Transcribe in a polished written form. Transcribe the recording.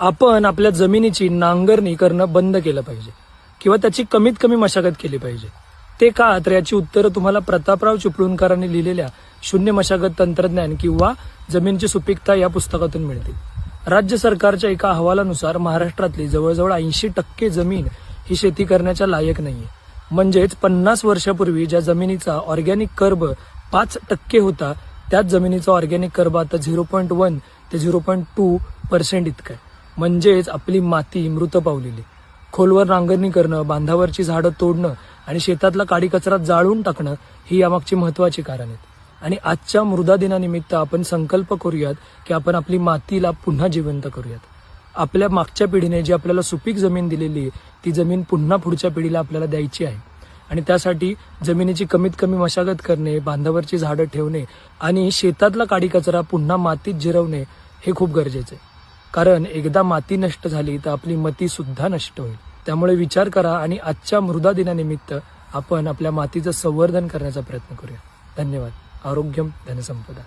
आपण आपल्या जमिनीची नांगरणी करणं बंद केलं पाहिजे किंवा त्याची कमीत कमी मशागत केली पाहिजे. ते का, तर याची उत्तरं तुम्हाला प्रतापराव चिपळूणकरांनी लिहिलेल्या शून्य मशागत तंत्रज्ञान किंवा जमिनीची सुपीकता या पुस्तकातून मिळतील. राज्य सरकारच्या एका अहवालानुसार महाराष्ट्रातली जवळजवळ 80% जमीन ही शेती करण्याच्या लायक नाहीये. म्हणजेच 50 वर्षापूर्वी ज्या जमिनीचा ऑर्गॅनिक कर्ब 5% होता, त्याच जमिनीचा ऑर्गॅनिक कर्ब आता 0.1 ते 0.2% इतका आहे. म्हणजेच आपली माती मृत पावलेली. खोलवर नांगरणी करणं, बांधावरची झाडं तोडणं आणि शेतातला काडी कचरा जाळून टाकणं ही यामागची महत्वाची कारण आहेत. आणि आजच्या मृदा दिनानिमित्त आपण संकल्प करूयात की आपण आपली मातीला पुन्हा जिवंत करूयात. आपल्या मागच्या पिढीने जी आपल्याला सुपीक जमीन दिलेली आहे, ती जमीन पुन्हा पुढच्या पिढीला आपल्याला द्यायची आहे. आणि त्यासाठी जमिनीची कमीत कमी मशागत करणे, बांधावरची झाडं ठेवणे आणि शेतातला काडी कचरा पुन्हा मातीत जिरवणे हे खूप गरजेचं आहे. कारण एकदा माती नष्ट झाली तर आपली मती सुद्धा नष्ट होईल. त्यामुळे विचार करा आणि आजच्या मृदा दिनानिमित्त आपण आपल्या मातीचं संवर्धन करण्याचा प्रयत्न करूया. धन्यवाद. आरोग्यम धनसंपदा.